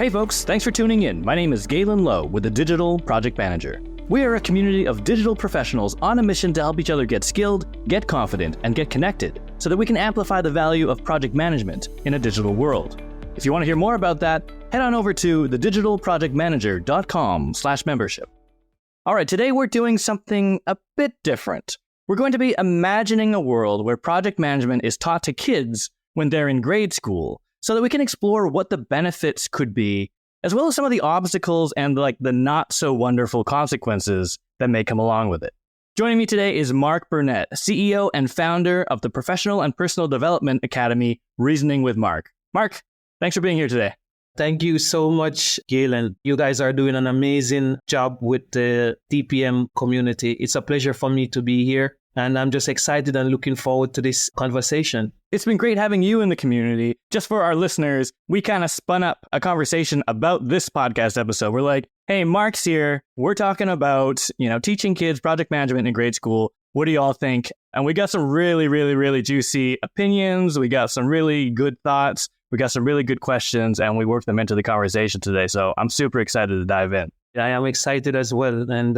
Hey folks, thanks for tuning in. My name is Galen Low with the Digital Project Manager. We are a community of digital professionals on a mission to help each other get skilled, get confident, and get connected so that we can amplify the value of project management in a digital world. If you want to hear more about that, head on over to thedigitalprojectmanager.com/membership. All right, today we're doing something a bit different. We're going to be imagining a world where project management is taught to kids when they're in grade school so that we can explore what the benefits could be, as well as some of the obstacles and the not so wonderful consequences that may come along with it. Joining me today is Mark Burnett, CEO and founder of the Professional and Personal Development Academy, Reasoning with Mark. Mark, thanks for being here today. Thank you so much, Galen. You guys are doing an amazing job with the TPM community. It's a pleasure for me to be here, and I'm just excited and looking forward to this conversation. It's been great having you in the community. Just for our listeners, we kind of spun up a conversation about this podcast episode. We're like, hey, Mark's here. We're talking about, teaching kids project management in grade school. What do you all think? And we got some really, really, really juicy opinions. We got some really good thoughts. We got some really good questions, and we worked them into the conversation today. So I'm super excited to dive in. I am excited as well. And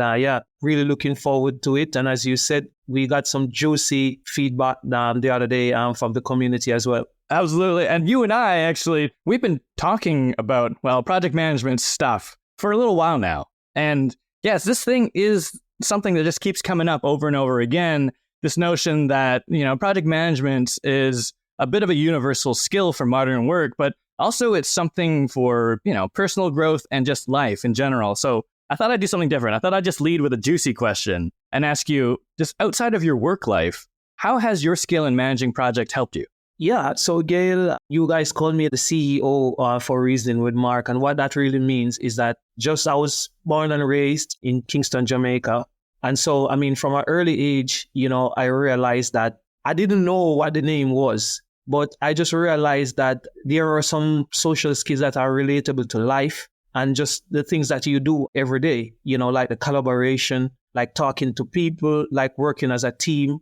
really looking forward to it. And as you said, we got some juicy feedback the other day from the community as well. Absolutely. And you and I, actually, we've been talking about, project management stuff for a little while now. And yes, this thing is something that just keeps coming up over and over again. This notion that, project management is a bit of a universal skill for modern work, but also it's something for, personal growth and just life in general. So I thought I'd do something different. I thought I'd just lead with a juicy question and ask you, just outside of your work life, how has your skill in managing projects helped you? Yeah, so Gail, you guys called me the CEO for Reasoning with Mark. And what that really means is that I was born and raised in Kingston, Jamaica. And so, from an early age, I realized that I didn't know what the name was, but I just realized that there are some social skills that are relatable to life and just the things that you do every day, like the collaboration, like talking to people, like working as a team,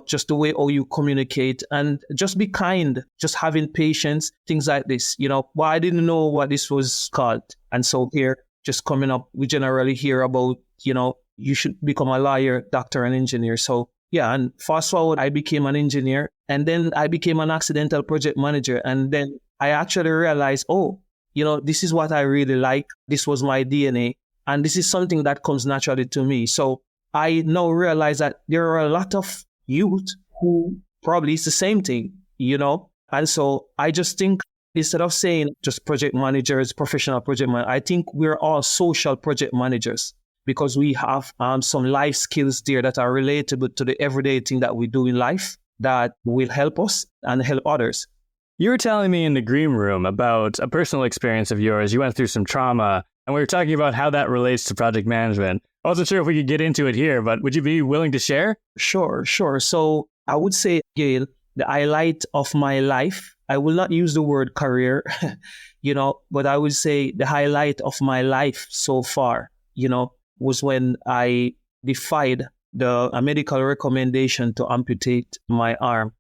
just the way how you communicate and just be kind, just having patience, things like this, Well, I didn't know what this was called. And so here, just coming up, we generally hear about, you should become a lawyer, doctor, and engineer. So yeah, and fast forward, I became an engineer, and then I became an accidental project manager. And then I actually realized, this is what I really like. This was my DNA. And this is something that comes naturally to me. So I now realize that there are a lot of youth who probably it's the same thing, And so I just think instead of saying just project managers, professional project managers, I think we're all social project managers, because we have some life skills there that are relatable to the everyday thing that we do in life that will help us and help others. You were telling me in the green room about a personal experience of yours. You went through some trauma, and we were talking about how that relates to project management. I wasn't sure if we could get into it here, but would you be willing to share? Sure. So I would say, Gail, the highlight of my life, I will not use the word career, but I would say the highlight of my life so far, was when I defied a medical recommendation to amputate my arm,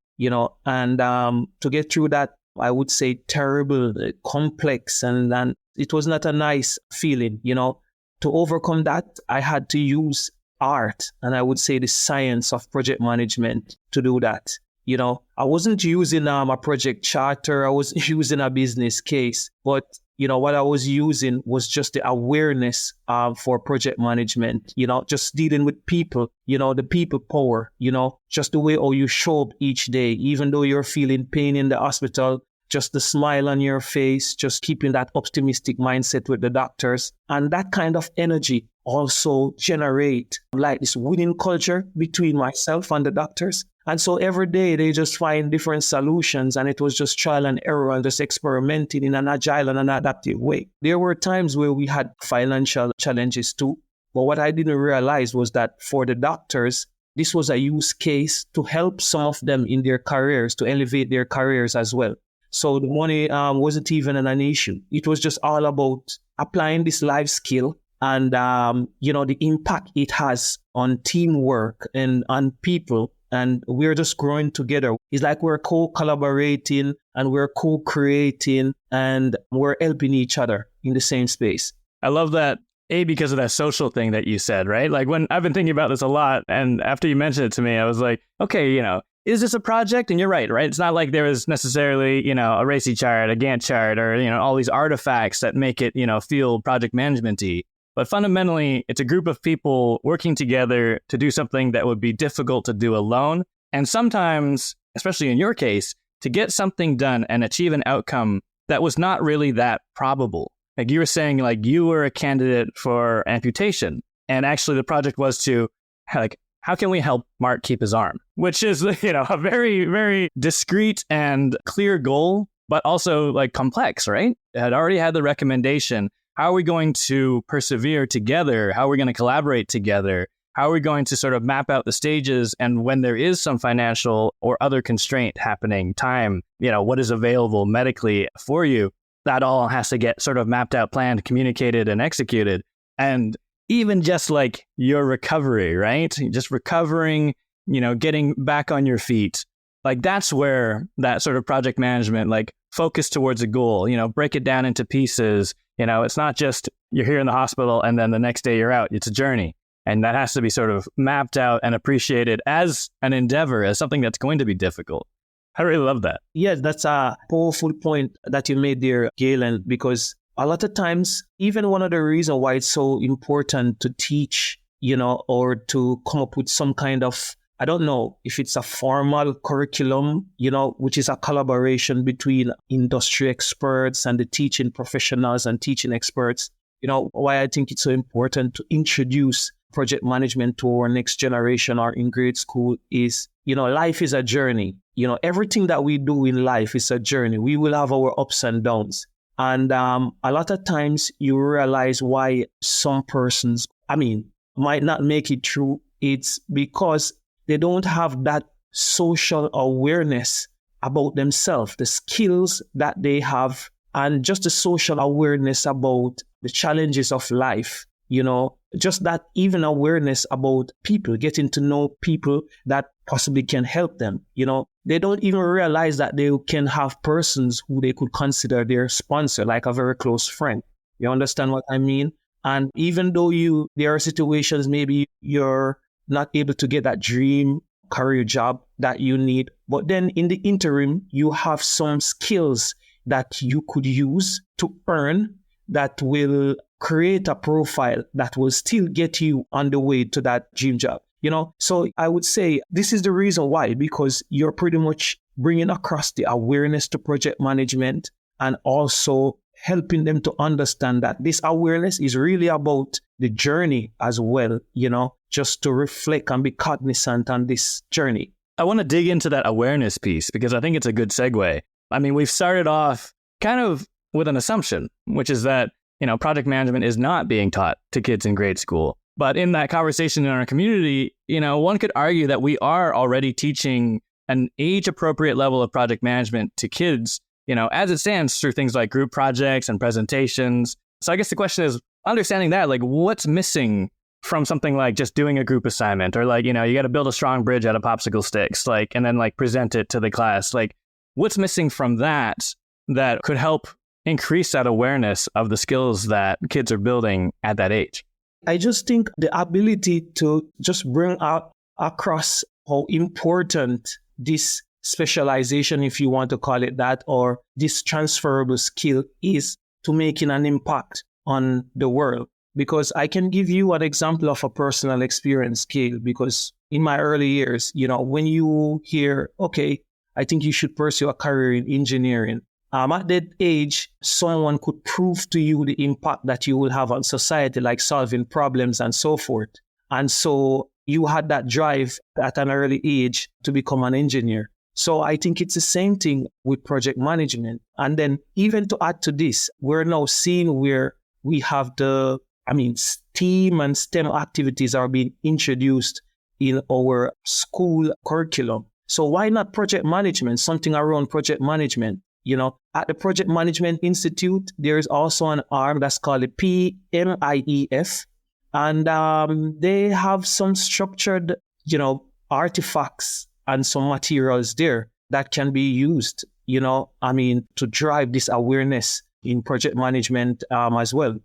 and to get through that, I would say terrible, complex, and it was not a nice feeling, To overcome that, I had to use art, and I would say the science of project management to do that. I wasn't using a project charter, I wasn't using a business case, but what I was using was just the awareness for project management, just dealing with people, the people power, just the way how you show up each day, even though you're feeling pain in the hospital, just the smile on your face, just keeping that optimistic mindset with the doctors. And that kind of energy also generate like this winning culture between myself and the doctors. And so every day they just find different solutions, and it was just trial and error and just experimenting in an agile and an adaptive way. There were times where we had financial challenges too. But what I didn't realize was that for the doctors, this was a use case to help some of them in their careers, to elevate their careers as well. So the money wasn't even an issue. It was just all about applying this life skill and, the impact it has on teamwork and on people. And we're just growing together. It's like we're co-collaborating and we're co-creating and we're helping each other. in the same space. I love that, because of that social thing that you said, right? Like when I've been thinking about this a lot, and after you mentioned it to me, I was like, okay, is this a project? And you're right? It's not like there is necessarily, a RACI chart, a Gantt chart, or, all these artifacts that make it, feel project management-y. But fundamentally, it's a group of people working together to do something that would be difficult to do alone. And sometimes, especially in your case, to get something done and achieve an outcome that was not really that probable. Like you were saying, like you were a candidate for amputation. And actually the project was to, like, how can we help Mark keep his arm? Which is, a very, very discreet and clear goal, but also like complex, right? It had already had the recommendation. How are we going to persevere together? How are we going to collaborate together? How are we going to sort of map out the stages? And when there is some financial or other constraint happening, time, what is available medically for you, that all has to get sort of mapped out, planned, communicated, and executed. And even just like your recovery, right? Just recovering, getting back on your feet. Like that's where that sort of project management, like focus towards a goal, break it down into pieces. It's not just you're here in the hospital and then the next day you're out. It's a journey. And that has to be sort of mapped out and appreciated as an endeavor, as something that's going to be difficult. I really love that. Yes, that's a powerful point that you made there, Galen, because a lot of times, even one of the reasons why it's so important to teach, or to come up with some kind of, I don't know if it's a formal curriculum, which is a collaboration between industry experts and the teaching professionals and teaching experts. Why I think it's so important to introduce project management to our next generation or in grade school is, life is a journey. Everything that we do in life is a journey. We will have our ups and downs. And a lot of times you realize why some persons, might not make it through. It's because they don't have that social awareness about themselves, the skills that they have, and just the social awareness about the challenges of life. Just that even awareness about people, getting to know people that possibly can help them. They don't even realize that they can have persons who they could consider their sponsor, like a very close friend. You understand what I mean? And even though there are situations, maybe you're not able to get that dream career job that you need, but then in the interim, you have some skills that you could use to earn that will create a profile that will still get you on the way to that dream job. So I would say this is the reason why, because you're pretty much bringing across the awareness to project management and also helping them to understand that this awareness is really about the journey as well, just to reflect and be cognizant on this journey. I want to dig into that awareness piece because I think it's a good segue. We've started off kind of with an assumption, which is that, project management is not being taught to kids in grade school. But in that conversation in our community, one could argue that we are already teaching an age-appropriate level of project management to kids, as it stands through things like group projects and presentations. So I guess the question is, understanding that, like, what's missing from something like just doing a group assignment or like, you got to build a strong bridge out of popsicle sticks, like, and then like present it to the class. Like, what's missing from that could help increase that awareness of the skills that kids are building at that age? I just think the ability to just bring out across how important this specialization, if you want to call it that, or this transferable skill is to making an impact on the world. Because I can give you an example of a personal experience, Gail, because in my early years, when you hear, okay, I think you should pursue a career in engineering. At that age, someone could prove to you the impact that you will have on society, like solving problems and so forth. And so you had that drive at an early age to become an engineer. So I think it's the same thing with project management. And then even to add to this, we're now seeing where we have STEAM and STEM activities are being introduced in our school curriculum. So why not project management, something around project management? At the Project Management Institute, there is also an arm that's called the PMIEF. And they have some structured, artifacts and some materials there that can be used, to drive this awareness in project management as well,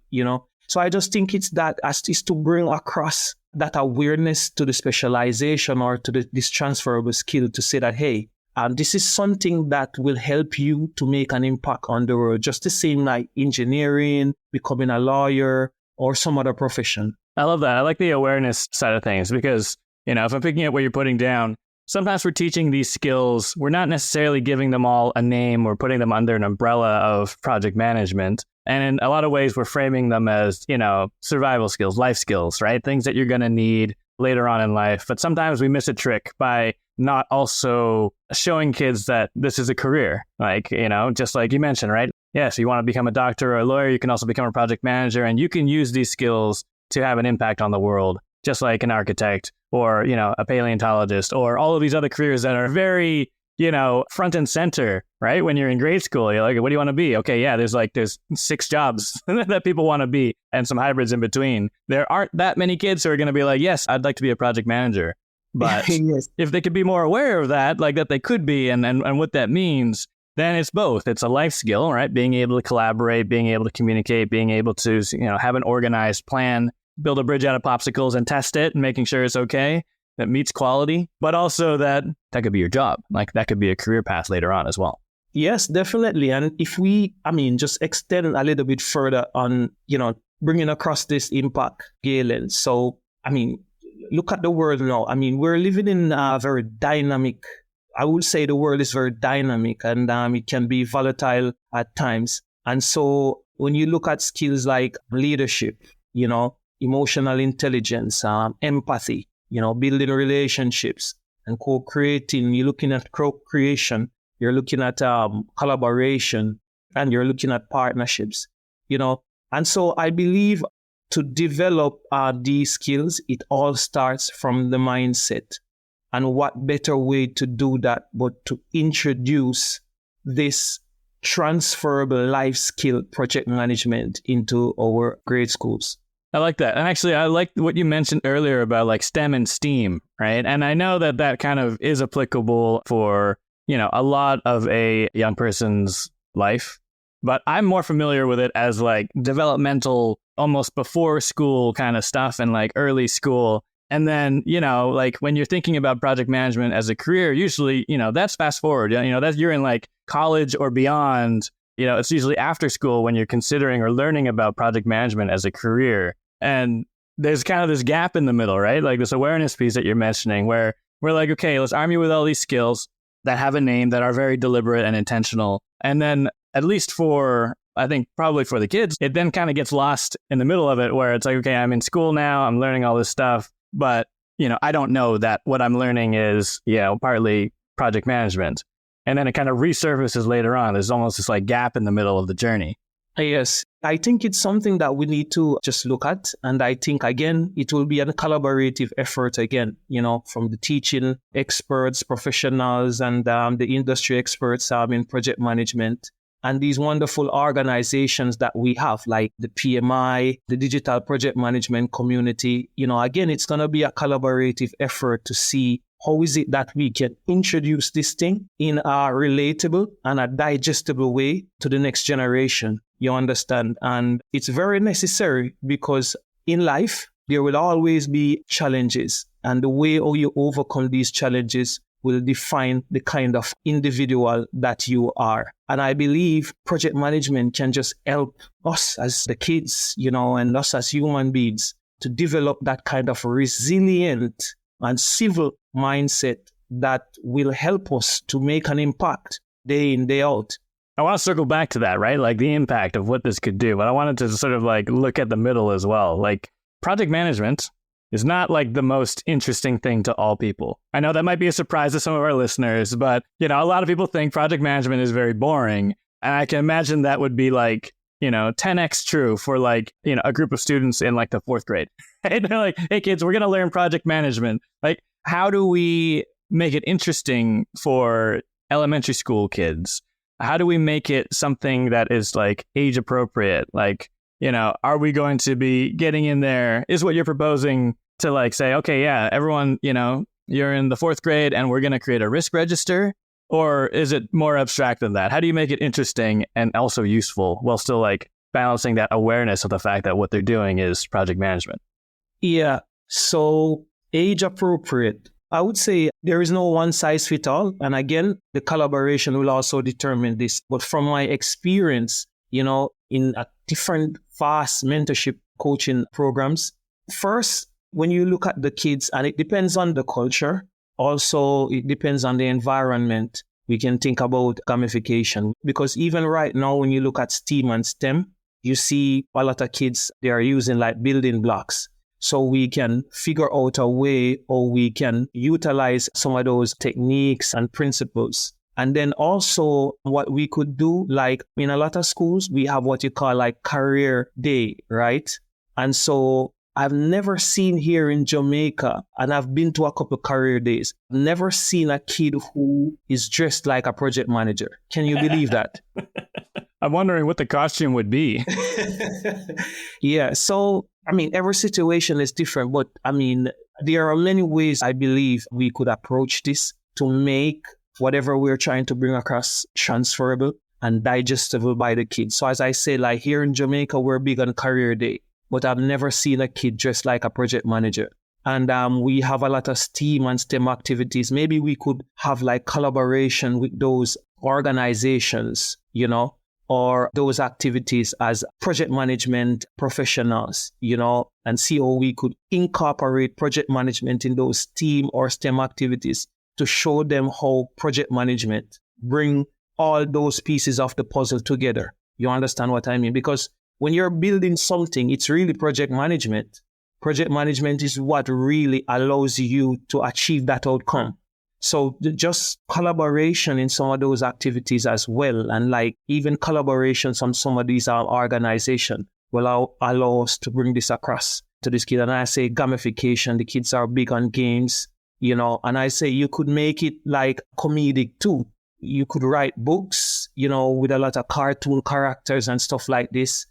So I just think it's that as is to bring across that awareness to the specialization or to this transferable skill to say that, hey, this is something that will help you to make an impact on the world, just the same like engineering, becoming a lawyer, or some other profession. I love that. I like the awareness side of things because, if I'm picking up what you're putting down, sometimes we're teaching these skills. We're not necessarily giving them all a name or putting them under an umbrella of project management. And in a lot of ways, we're framing them as, survival skills, life skills, right? Things that you're going to need later on in life. But sometimes we miss a trick by not also showing kids that this is a career. Like, just like you mentioned, right? Yeah, so you want to become a doctor or a lawyer, you can also become a project manager, and you can use these skills to have an impact on the world, just like an architect or, a paleontologist or all of these other careers that are very, front and center, right? When you're in grade school, you're like, what do you want to be? Okay, yeah, there's 6 jobs that people want to be and some hybrids in between. There aren't that many kids who are going to be like, yes, I'd like to be a project manager. But yes. If they could be more aware of that, like that they could be and what that means, then it's both. It's a life skill, right? Being able to collaborate, being able to communicate, being able to, have an organized plan, build a bridge out of popsicles and test it and making sure it's okay, that meets quality, but also that could be your job. Like that could be a career path later on as well. Yes, definitely. And if we, just extend a little bit further on, bringing across this impact, Galen. So, look at the world now. We're living in a very dynamic, I would say the world is very dynamic and it can be volatile at times. And so when you look at skills like leadership, emotional intelligence, empathy, building relationships and co-creating, you're looking at co-creation, you're looking at collaboration, and you're looking at partnerships, And so I believe to develop these skills, it all starts from the mindset. And what better way to do that but to introduce this transferable life skill project management into our grade schools. I like that. And actually, I like what you mentioned earlier about like STEM and STEAM, right? And I know that kind of is applicable for, a lot of a young person's life, but I'm more familiar with it as like developmental, almost before school kind of stuff and like early school. And then, like when you're thinking about project management as a career, usually, that's fast forward, that's you're in like college or beyond, it's usually after school when you're considering or learning about project management as a career. And there's kind of this gap in the middle, right? Like this awareness piece that you're mentioning where we're like, okay, let's arm you with all these skills that have a name, that are very deliberate and intentional. And then at least for, I think probably for the kids, it then kind of gets lost in the middle of it where it's like, okay, I'm in school now, I'm learning all this stuff, but, I don't know that what I'm learning is, partly project management. And then it kind of resurfaces later on. There's almost this like gap in the middle of the journey. Yes, I think it's something that we need to just look at. And I think, again, it will be a collaborative effort again, from the teaching experts, professionals, and the industry experts in project management. And these wonderful organizations that we have, like the PMI, the Digital Project Management Community, again, it's going to be a collaborative effort to see how is it that we can introduce this thing in a relatable and a digestible way to the next generation. You understand? And it's very necessary because in life, there will always be challenges. And the way how you overcome these challenges will define the kind of individual that you are. And I believe project management can just help us as the kids, and us as human beings to develop that kind of resilient and civil mindset that will help us to make an impact day in, day out. I want to circle back to that, right? Like the impact of what this could do. But I wanted to sort of like look at the middle as well. Like project management is not like the most interesting thing to all people. I know that might be a surprise to some of our listeners, but a lot of people think project management is very boring. And I can imagine that would be like, 10x true for like, a group of students in like the 4th grade. And they're like, hey kids, we're going to learn project management. Like, how do we make it interesting for elementary school kids? How do we make it something that is like age appropriate? Like, are we going to be getting in there? Is what you're proposing to like say, okay, yeah, everyone, you're in the 4th grade and we're going to create a risk register Or is it more abstract than that? How do you make it interesting and also useful while still like balancing that awareness of the fact that what they're doing is project management? Yeah. So age appropriate. I would say there is no one size fit all. And again, the collaboration will also determine this. But from my experience, in a different fast mentorship coaching programs, first, when you look at the kids, and it depends on the culture, also it depends on the environment, we can think about gamification. Because even right now, when you look at STEAM and STEM, you see a lot of kids, they are using like building blocks. So we can figure out a way or we can utilize some of those techniques and principles. And then also what we could do, like in a lot of schools, we have what you call like career day, right? And so I've never seen here in Jamaica, and I've been to a couple of career days, never seen a kid who is dressed like a project manager. Can you believe that? I'm wondering what the costume would be. Yeah. So, every situation is different, but there are many ways I believe we could approach this to make whatever we're trying to bring across transferable and digestible by the kids. So as I say, like here in Jamaica, we're big on career day, but I've never seen a kid dressed like a project manager. And we have a lot of STEAM and STEM activities. Maybe we could have like collaboration with those organizations, or those activities as project management professionals, and see how we could incorporate project management in those STEAM or STEM activities to show them how project management bring all those pieces of the puzzle together. You understand what I mean? Because when you're building something, it's really project management. Project management is what really allows you to achieve that outcome. So just collaboration in some of those activities as well, and like even collaborations on some of these organizations will allow us to bring this across to this kid. And I say gamification, the kids are big on games, and I say you could make it like comedic too. You could write books, with a lot of cartoon characters and stuff like this,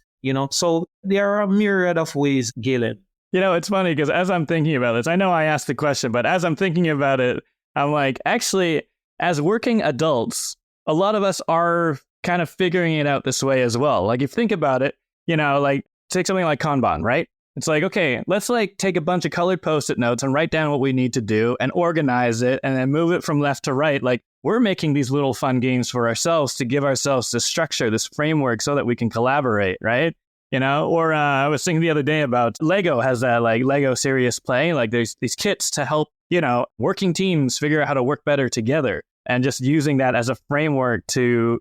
So there are a myriad of ways, Galen. It's funny because as I'm thinking about this, I know I asked the question, but as I'm thinking about it, I'm like, actually, as working adults, a lot of us are kind of figuring it out this way as well. Like, if you think about it, like take something like Kanban, right? It's like, okay, let's like take a bunch of colored Post-it notes and write down what we need to do and organize it and then move it from left to right. Like, we're making these little fun games for ourselves to give ourselves this structure, this framework so that we can collaborate, right? Or I was thinking the other day about Lego has that like Lego Serious Play. Like there's these kits to help, working teams figure out how to work better together, and just using that as a framework to,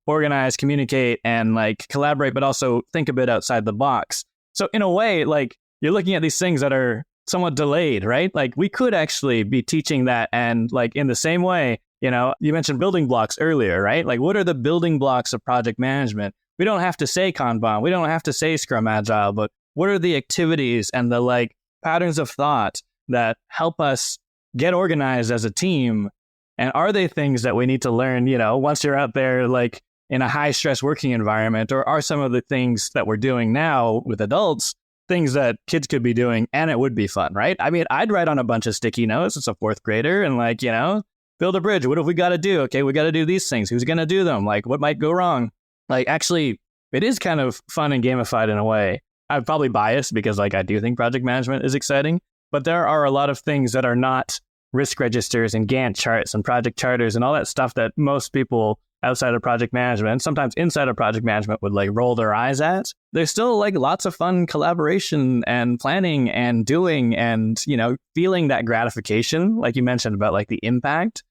organize, communicate, and like collaborate, but also think a bit outside the box. So in a way, like you're looking at these things that are somewhat delayed, right? Like we could actually be teaching that, and like in the same way, you mentioned building blocks earlier, right? Like what are the building blocks of project management? We don't have to say Kanban, we don't have to say Scrum Agile, but what are the activities and the like patterns of thought that help us get organized as a team? And are they things that we need to learn, once you're out there, like in a high stress working environment, or are some of the things that we're doing now with adults, things that kids could be doing and it would be fun, right? I'd write on a bunch of sticky notes as a fourth grader and like, build a bridge. What have we got to do? Okay, we got to do these things. Who's going to do them? Like what might go wrong? Like, actually, it is kind of fun and gamified in a way. I'm probably biased because, like, I do think project management is exciting, but there are a lot of things that are not risk registers and Gantt charts and project charters and all that stuff that most people outside of project management, sometimes inside of project management, would like roll their eyes at. There's still like lots of fun collaboration and planning and doing and, feeling that gratification, like you mentioned about like the impact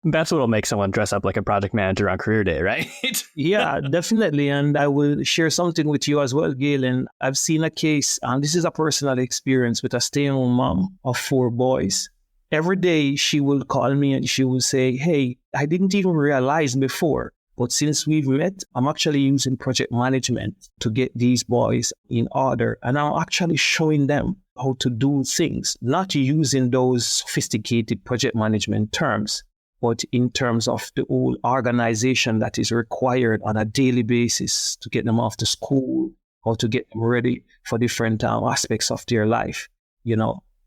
that's what will make someone dress up like a project manager on career day, right? Yeah, definitely. And I will share something with you as well, Galen. I've seen a case, and this is a personal experience with a stay-at-home mom of 4 boys. Every day she will call me and she will say, hey, I didn't even realize before, but since we've met, I'm actually using project management to get these boys in order. And I'm actually showing them how to do things, not using those sophisticated project management terms, but in terms of the whole organization that is required on a daily basis to get them off to school or to get them ready for different aspects of their life,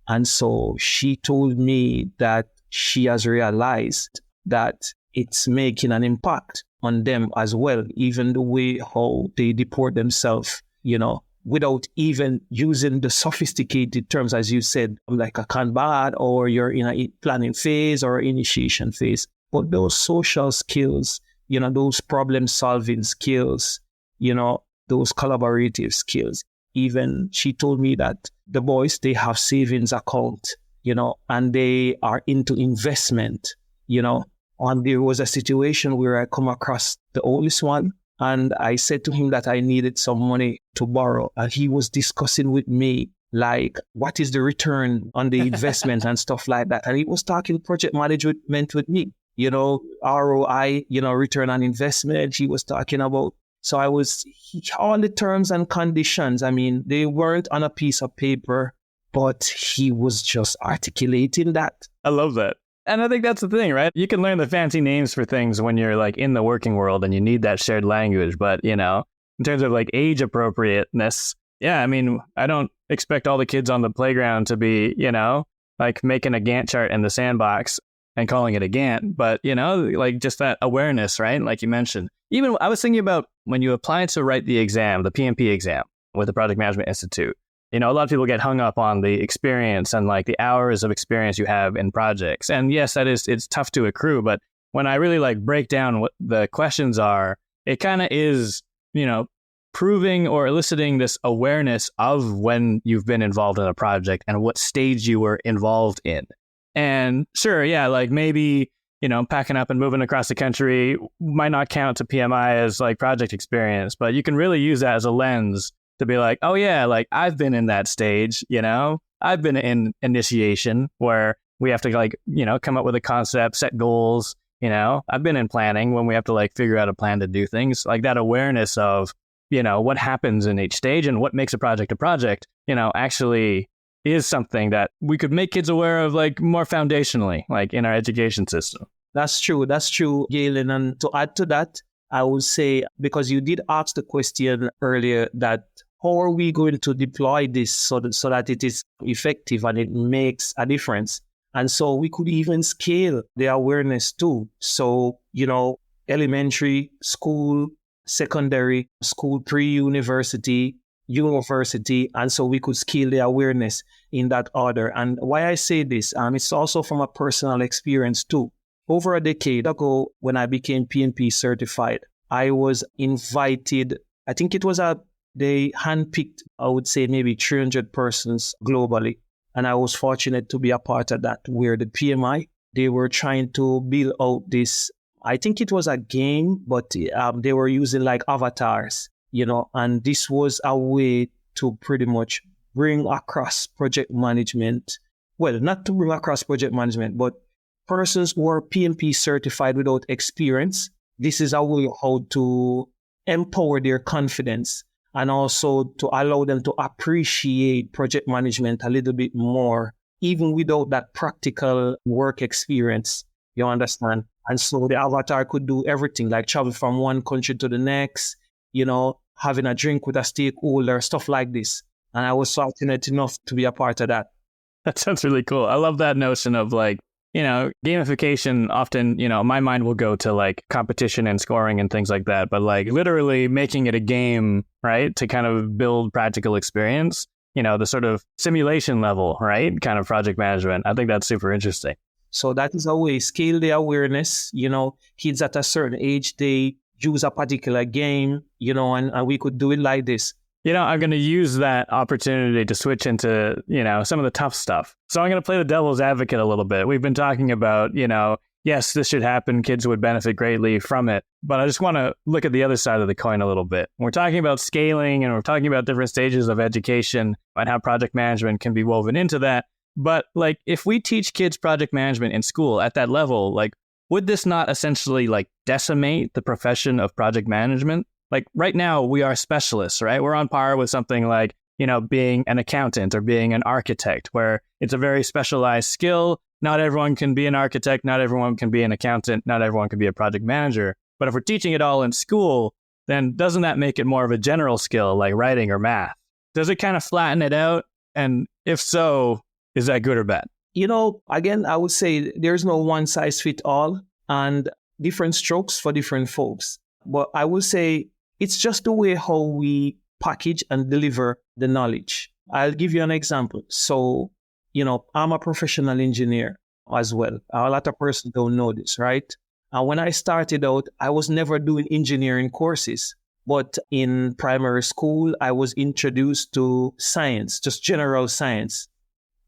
And so she told me that she has realized that it's making an impact on them as well, even the way how they deport themselves, without even using the sophisticated terms, as you said, like a Kanban, or you're in a planning phase or initiation phase. But those social skills, those problem solving skills, those collaborative skills. Even she told me that the boys, they have savings account, and they are into investment, And there was a situation where I come across the oldest one, and I said to him that I needed some money to borrow. And he was discussing with me, like, what is the return on the investment and stuff like that. And he was talking project management with me, ROI, return on investment. He was talking about, so all the terms and conditions, they weren't on a piece of paper, but he was just articulating that. I love that. And I think that's the thing, right? You can learn the fancy names for things when you're like in the working world and you need that shared language. But, in terms of like age appropriateness, I don't expect all the kids on the playground to be, like making a Gantt chart in the sandbox and calling it a Gantt. But, like just that awareness, right? Like you mentioned. Even I was thinking about when you apply to write the exam, the PMP exam with the Project Management Institute. A lot of people get hung up on the experience and like the hours of experience you have in projects. And yes, it's tough to accrue. But when I really like break down what the questions are, it kind of is, proving or eliciting this awareness of when you've been involved in a project and what stage you were involved in. And sure, like maybe, packing up and moving across the country might not count to PMI as like project experience, but you can really use that as a lens to be like, oh yeah, like I've been in that stage, I've been in initiation where we have to like, come up with a concept, set goals, I've been in planning when we have to like figure out a plan to do things. Like that awareness of, what happens in each stage and what makes a project, actually is something that we could make kids aware of like more foundationally, like in our education system. That's true, Galen. And to add to that, I would say, because you did ask the question earlier that how are we going to deploy this so that it is effective and it makes a difference? And so we could even scale the awareness too. So, elementary, school, secondary, school, pre-university, university. And so we could scale the awareness in that order. And why I say this, it's also from a personal experience too. Over a decade ago, when I became PMP certified, I was invited, I think it was they handpicked, I would say maybe 300 persons globally. And I was fortunate to be a part of that, where the PMI, they were trying to build out this, I think it was a game, but they were using like avatars, and this was a way to pretty much bring across project management. Well, not to bring across project management, but persons who are PMP certified without experience. This is a way how to empower their confidence and also to allow them to appreciate project management a little bit more, even without that practical work experience. You understand? And so the avatar could do everything, like travel from one country to the next, having a drink with a stakeholder, stuff like this. And I was fortunate enough to be a part of that. That sounds really cool. I love that notion of like, gamification often, my mind will go to like competition and scoring and things like that. But like literally making it a game, right, to kind of build practical experience, the sort of simulation level, right, kind of project management. I think that's super interesting. So that is a way, scale the awareness. Kids at a certain age, they use a particular game, and we could do it like this. I'm going to use that opportunity to switch into, some of the tough stuff. So I'm going to play the devil's advocate a little bit. We've been talking about, yes, this should happen. Kids would benefit greatly from it. But I just want to look at the other side of the coin a little bit. We're talking about scaling and we're talking about different stages of education and how project management can be woven into that. But like, if we teach kids project management in school at that level, like, would this not essentially like decimate the profession of project management? Like right now, we are specialists, right? We're on par with something like, being an accountant or being an architect, where it's a very specialized skill. Not everyone can be an architect. Not everyone can be an accountant. Not everyone can be a project manager. But if we're teaching it all in school, then doesn't that make it more of a general skill like writing or math? Does it kind of flatten it out? And if so, is that good or bad? Again, I would say there's no one size fit all. and different strokes for different folks. But I will say it's just the way how we package and deliver the knowledge. I'll give you an example. So, I'm a professional engineer as well. A lot of persons don't know this, right? And when I started out, I was never doing engineering courses. But in primary school, I was introduced to science, just general science.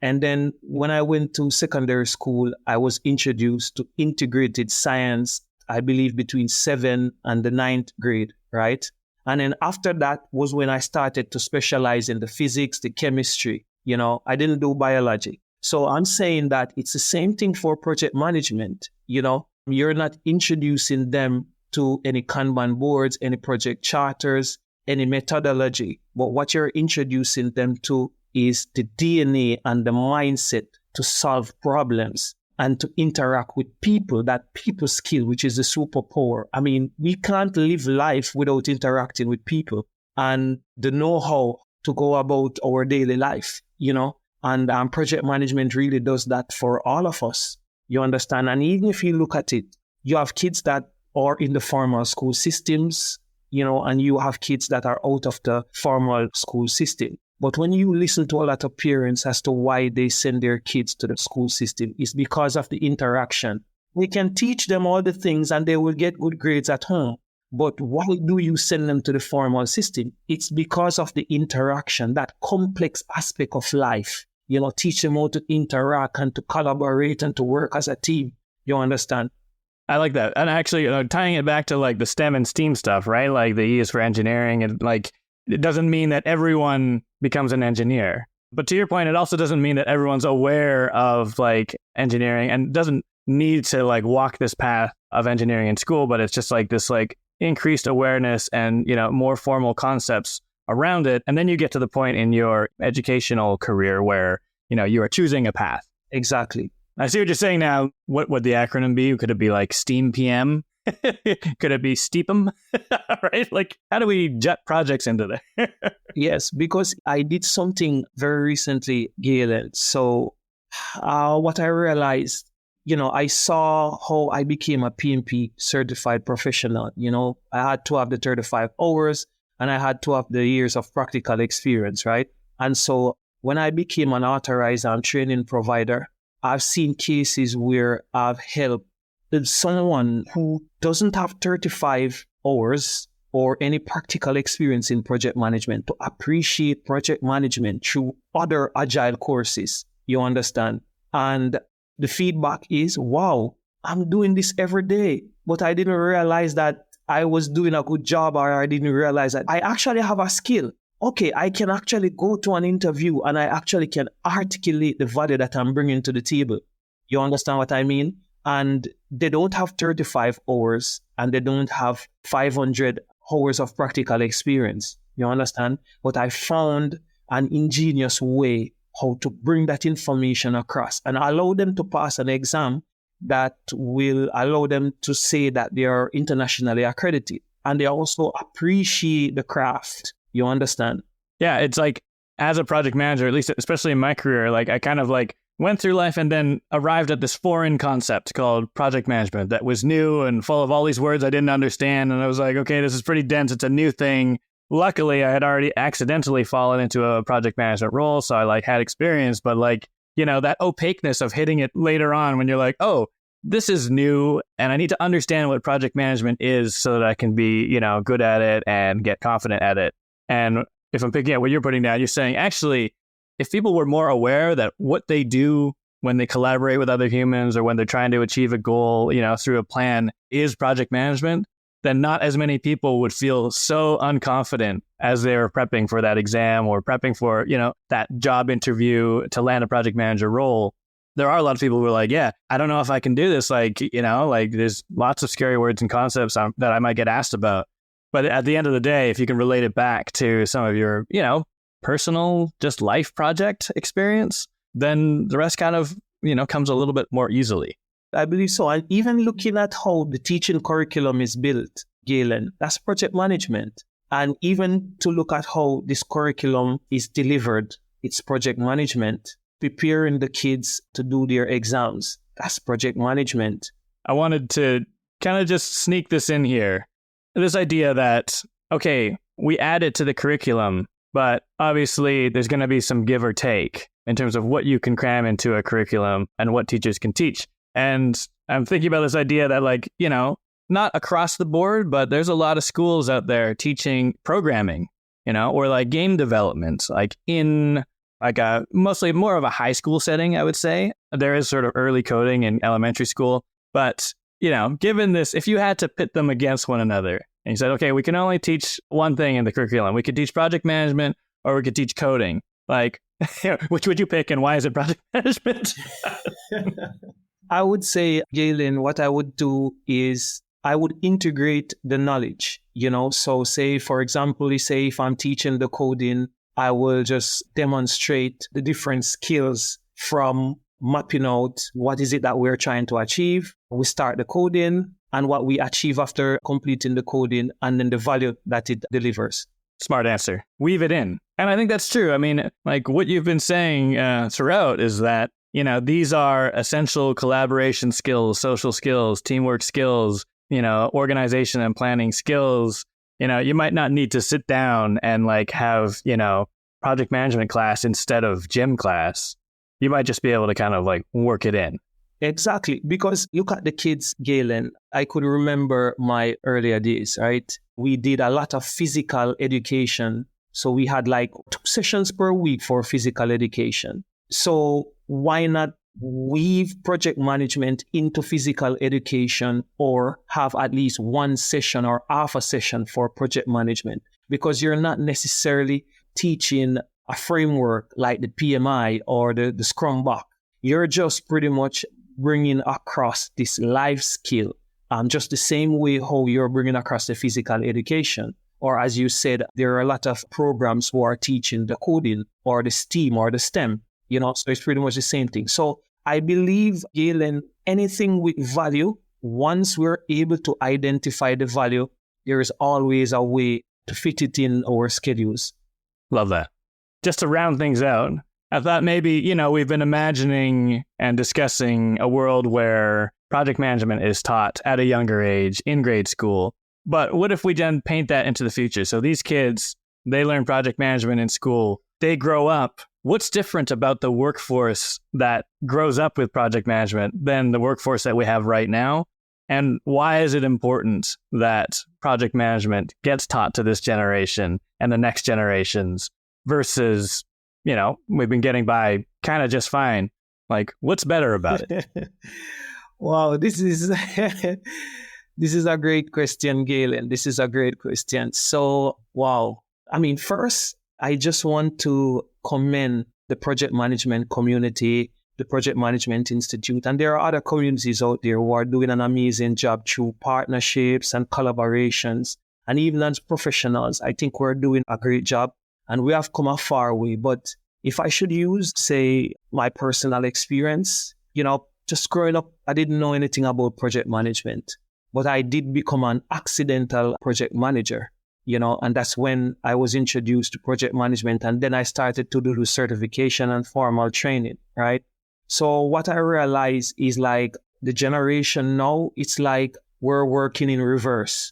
And then when I went to secondary school, I was introduced to integrated science, I believe between 7th and the 9th grade, right? And then after that was when I started to specialize in the physics, the chemistry. I didn't do biology. So I'm saying that it's the same thing for project management. You're not introducing them to any Kanban boards, any project charters, any methodology. But what you're introducing them to is the DNA and the mindset to solve problems and to interact with people, that people skill, which is the superpower. I mean, we can't live life without interacting with people and the know-how to go about our daily life, and project management really does that for all of us. You understand? And even if you look at it, you have kids that are in the formal school systems, and you have kids that are out of the formal school system. But when you listen to a lot of parents as to why they send their kids to the school system, it's because of the interaction. We can teach them all the things and they will get good grades at home. But why do you send them to the formal system? It's because of the interaction, that complex aspect of life. Teach them how to interact and to collaborate and to work as a team. You understand? I like that. And actually, tying it back to like the STEM and STEAM stuff, right? Like the E is for engineering, and like it doesn't mean that everyone becomes an engineer. But to your point, it also doesn't mean that everyone's aware of like engineering and doesn't need to like walk this path of engineering in school, but it's just like this like increased awareness and, more formal concepts around it. And then you get to the point in your educational career where, you are choosing a path. Exactly. I see what you're saying now. What would the acronym be? Could it be like STEAM PM? Could it be STEAPM? Right? Like, how do we jet projects into there? Yes, because I did something very recently, Galen. So what I realized, I saw how I became a PMP certified professional. I had to have the 35 hours and I had to have the years of practical experience, right? And so when I became an authorized and training provider, I've seen cases where I've helped someone who doesn't have 35 hours or any practical experience in project management to appreciate project management through other agile courses. You understand? And the feedback is, wow, I'm doing this every day, but I didn't realize that I was doing a good job, or I didn't realize that I actually have a skill. Okay, I can actually go to an interview and I actually can articulate the value that I'm bringing to the table. You understand what I mean? And they don't have 35 hours and they don't have 500 hours of practical experience. You understand? But I found an ingenious way how to bring that information across and allow them to pass an exam that will allow them to say that they are internationally accredited. And they also appreciate the craft. You understand? Yeah, it's like as a project manager, at least especially in my career, like I kind of like went through life and then arrived at this foreign concept called project management that was new and full of all these words I didn't understand. And I was like, okay, this is pretty dense. It's a new thing. Luckily, I had already accidentally fallen into a project management role. So I like had experience, but like, that opaqueness of hitting it later on when you're like, oh, this is new and I need to understand what project management is so that I can be, good at it and get confident at it. And if I'm picking up what you're putting down, you're saying, actually, if people were more aware that what they do when they collaborate with other humans or when they're trying to achieve a goal, through a plan is project management, then not as many people would feel so unconfident as they're prepping for that exam or prepping for, that job interview to land a project manager role. There are a lot of people who are like, yeah, I don't know if I can do this. Like, there's lots of scary words and concepts that I might get asked about. But at the end of the day, if you can relate it back to some of your, personal, just life project experience, then the rest kind of, comes a little bit more easily. I believe so. And even looking at how the teaching curriculum is built, Galen, that's project management. And even to look at how this curriculum is delivered, it's project management. Preparing the kids to do their exams, that's project management. I wanted to kind of just sneak this in here. This idea that, okay, we add it to the curriculum, but obviously there's going to be some give or take in terms of what you can cram into a curriculum and what teachers can teach. And I'm thinking about this idea that, like, you know, not across the board, but there's a lot of schools out there teaching programming, you know, or like game development, like in like a mostly more of a high school setting, I would say. There is sort of early coding in elementary school. But, you know, given this, if you had to pit them against one another and you said, okay, we can only teach one thing in the curriculum. We could teach project management or we could teach coding. Like, which would you pick and why is it project management? I would say, Galen, what I would do is I would integrate the knowledge, you know. So say, for example, say if I'm teaching the coding, I will just demonstrate the different skills from mapping out what is it that we're trying to achieve. We start the coding and what we achieve after completing the coding and then the value that it delivers. Smart answer. Weave it in. And I think that's true. I mean, like what you've been saying throughout is that, you know, these are essential collaboration skills, social skills, teamwork skills, you know, organization and planning skills. You know, you might not need to sit down and like have, you know, project management class instead of gym class. You might just be able to kind of like work it in. Exactly. Because look at the kids, Galen. I could remember my earlier days, right? We did a lot of physical education. So we had like 2 sessions per week for physical education. So why not weave project management into physical education or have at least 1 session or half a session for project management? Because you're not necessarily teaching a framework like the PMI or the Scrum Block. You're just pretty much bringing across this life skill, just the same way how you're bringing across the physical education. Or as you said, there are a lot of programs who are teaching the coding or the STEAM or the STEM, you know, so it's pretty much the same thing. So I believe, Galen, anything with value, once we're able to identify the value, there is always a way to fit it in our schedules. Love that. Just to round things out, I thought maybe, you know, we've been imagining and discussing a world where project management is taught at a younger age in grade school. But what if we then paint that into the future? So these kids, they learn project management in school. They grow up. What's different about the workforce that grows up with project management than the workforce that we have right now? And why is it important that project management gets taught to this generation and the next generations versus, you know, we've been getting by kind of just fine. Like, what's better about it? Wow, this is this is a great question, Galen. This is a great question. So, wow. I mean, first, I just want to commend the project management community, the Project Management Institute, and there are other communities out there who are doing an amazing job through partnerships and collaborations. And even as professionals, I think we're doing a great job and we have come a far way. But if I should use, say, my personal experience, you know, just growing up, I didn't know anything about project management, but I did become an accidental project manager, you know, and that's when I was introduced to project management. And then I started to do the certification and formal training, right? So what I realized is like the generation now, it's like we're working in reverse.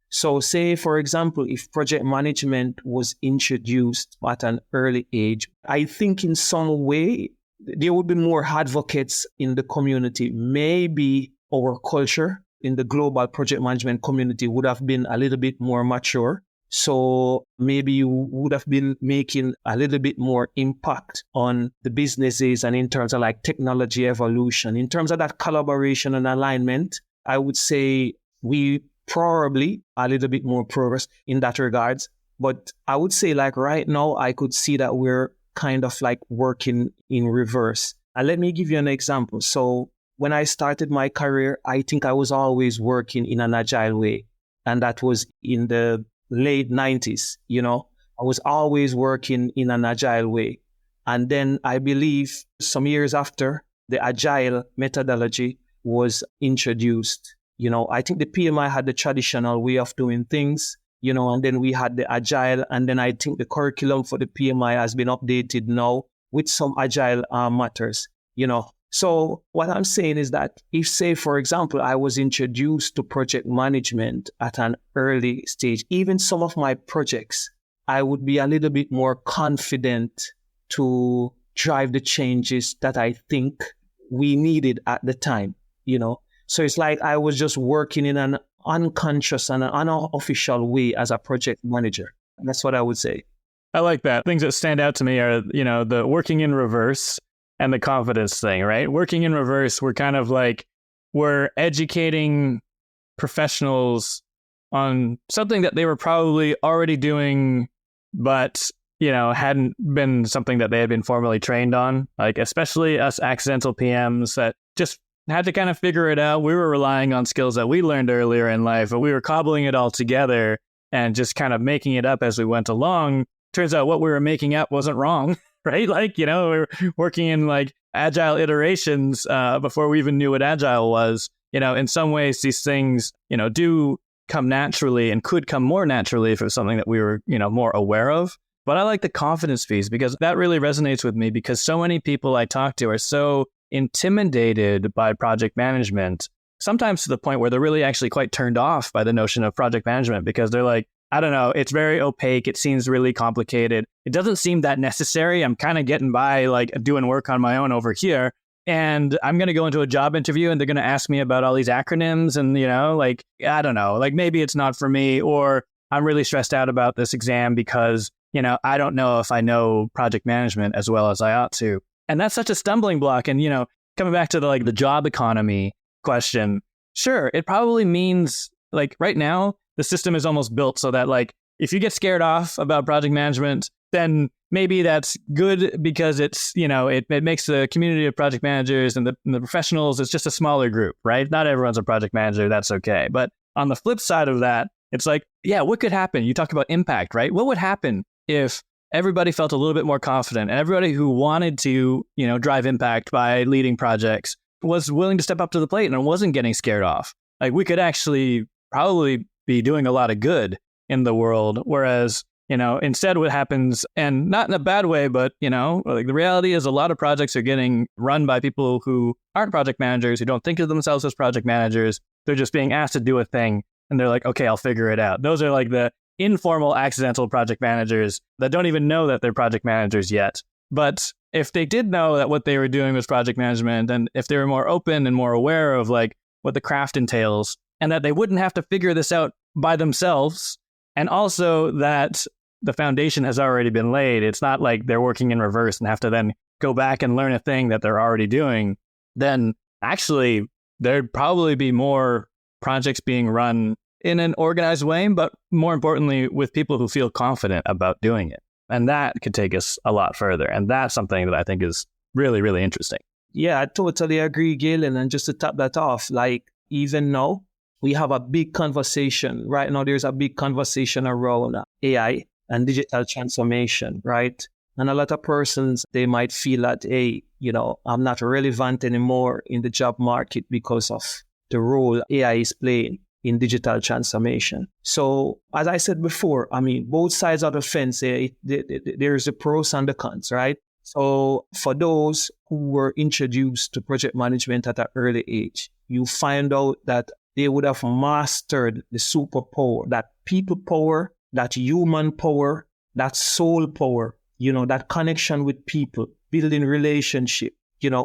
So say, for example, if project management was introduced at an early age, I think in some way there would be more advocates in the community. Maybe our culture in the global project management community would have been a little bit more mature. So maybe you would have been making a little bit more impact on the businesses and in terms of like technology evolution. In terms of that collaboration and alignment, I would say we probably a little bit more progress in that regards. But I would say like right now, I could see that we're kind of like working in reverse. And let me give you an example. So when I started my career, I think I was always working in an agile way. And that was in the late 90s, you know, I was always working in an agile way. And then I believe some years after, the agile methodology was introduced. You know, I think the PMI had the traditional way of doing things, you know, and then we had the agile. And then I think the curriculum for the PMI has been updated now with some agile matters, you know. So what I'm saying is that if, say, for example, I was introduced to project management at an early stage, even some of my projects, I would be a little bit more confident to drive the changes that I think we needed at the time, you know. So it's like I was just working in an unconscious and an unofficial way as a project manager. That's what I would say. I like that. Things that stand out to me are, the working in reverse and the confidence thing, right? Working in reverse, we're kind of like, we're educating professionals on something that they were probably already doing, but, hadn't been something that they had been formally trained on. Like, especially us accidental PMs that just had to kind of figure it out. We were relying on skills that we learned earlier in life, but we were cobbling it all together and just kind of making it up as we went along. Turns out what we were making up wasn't wrong, right? Like, we were working in like agile iterations before we even knew what agile was. In some ways, these things, do come naturally and could come more naturally if it was something that we were, more aware of. But I like the confidence piece because that really resonates with me because so many people I talk to are so intimidated by project management, sometimes to the point where they're really actually quite turned off by the notion of project management because they're like, I don't know, it's very opaque. It seems really complicated. It doesn't seem that necessary. I'm kind of getting by like doing work on my own over here. And I'm going to go into a job interview and they're going to ask me about all these acronyms and, like, I don't know, like maybe it's not for me, or I'm really stressed out about this exam because, I don't know if I know project management as well as I ought to. And that's such a stumbling block. And, coming back to the job economy question, sure, it probably means like right now, the system is almost built so that like, if you get scared off about project management, then maybe that's good because it's, it makes the community of project managers and the professionals, it's just a smaller group, right? Not everyone's a project manager. That's okay. But on the flip side of that, it's like, yeah, what could happen? You talk about impact, right? What would happen if everybody felt a little bit more confident and everybody who wanted to, drive impact by leading projects was willing to step up to the plate and wasn't getting scared off? Like we could actually probably be doing a lot of good in the world. Whereas, instead what happens, and not in a bad way, but, like the reality is a lot of projects are getting run by people who aren't project managers, who don't think of themselves as project managers. They're just being asked to do a thing and they're like, okay, I'll figure it out. Those are like the informal accidental project managers that don't even know that they're project managers yet. But if they did know that what they were doing was project management, and if they were more open and more aware of like what the craft entails, and that they wouldn't have to figure this out by themselves, and also that the foundation has already been laid, it's not like they're working in reverse and have to then go back and learn a thing that they're already doing, then actually there'd probably be more projects being run in an organized way, but more importantly, with people who feel confident about doing it. And that could take us a lot further. And that's something that I think is really, really interesting. Yeah, I totally agree, Galen. And just to top that off, like even now, we have a big conversation. Right now, there's a big conversation around AI and digital transformation, right? And a lot of persons, they might feel that, hey, I'm not relevant anymore in the job market because of the role AI is playing in digital transformation. So as I said before, both sides of the fence, there's the pros and the cons, right? So for those who were introduced to project management at an early age, you find out that they would have mastered the superpower, that people power, that human power, that soul power, that connection with people, building relationship,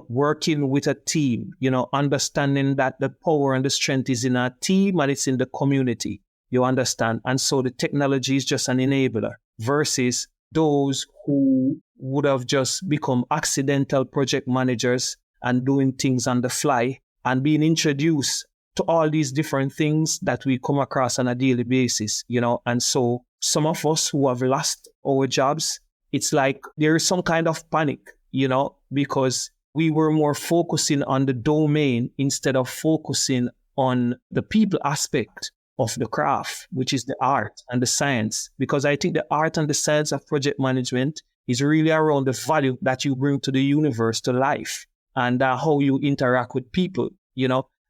working with a team, understanding that the power and the strength is in a team and it's in the community, you understand? And so the technology is just an enabler versus those who would have just become accidental project managers and doing things on the fly and being introduced to all these different things that we come across on a daily basis, And so some of us who have lost our jobs, it's like there is some kind of panic, because we were more focusing on the domain instead of focusing on the people aspect of the craft, which is the art and the science. Because I think the art and the science of project management is really around the value that you bring to the universe, to life, and how you interact with people,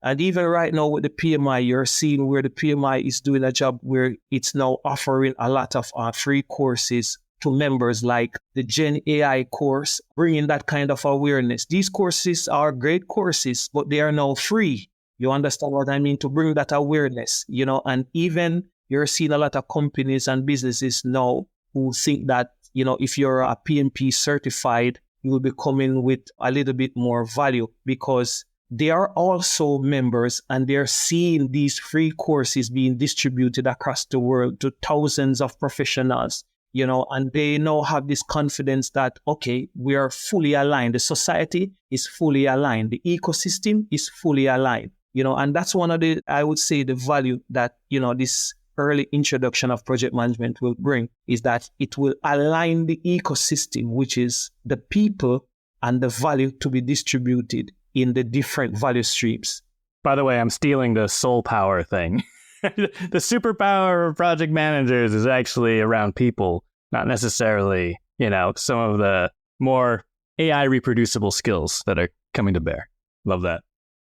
And even right now with the PMI, you're seeing where the PMI is doing a job where it's now offering a lot of free courses to members, like the Gen AI course, bringing that kind of awareness. These courses are great courses, but they are now free. You understand what I mean? To bring that awareness, and even you're seeing a lot of companies and businesses now who think that, if you're a PMP certified, you will be coming with a little bit more value, because they are also members and they're seeing these free courses being distributed across the world to thousands of professionals, and they now have this confidence that, okay, we are fully aligned. The society is fully aligned. The ecosystem is fully aligned, and that's one of the, I would say, the value that, this early introduction of project management will bring, is that it will align the ecosystem, which is the people and the value to be distributed in the different value streams. By the way, I'm stealing the soul power thing. The superpower of project managers is actually around people, not necessarily, some of the more AI reproducible skills that are coming to bear. Love that.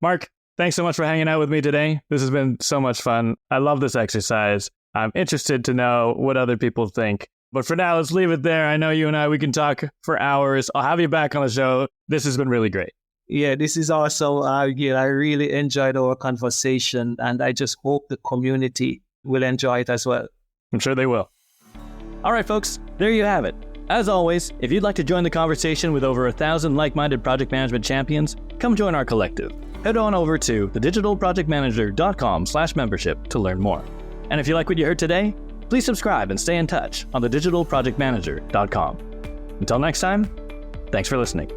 Mark, thanks so much for hanging out with me today. This has been so much fun. I love this exercise. I'm interested to know what other people think. But for now, let's leave it there. I know you and we can talk for hours. I'll have you back on the show. This has been really great. Yeah, this is awesome. I really enjoyed our conversation, and I just hope the community will enjoy it as well. I'm sure they will. All right, folks, there you have it. As always, if you'd like to join the conversation with over 1,000 like-minded project management champions, come join our collective. Head on over to thedigitalprojectmanager.com/membership to learn more. And if you like what you heard today, please subscribe and stay in touch on thedigitalprojectmanager.com. Until next time, thanks for listening.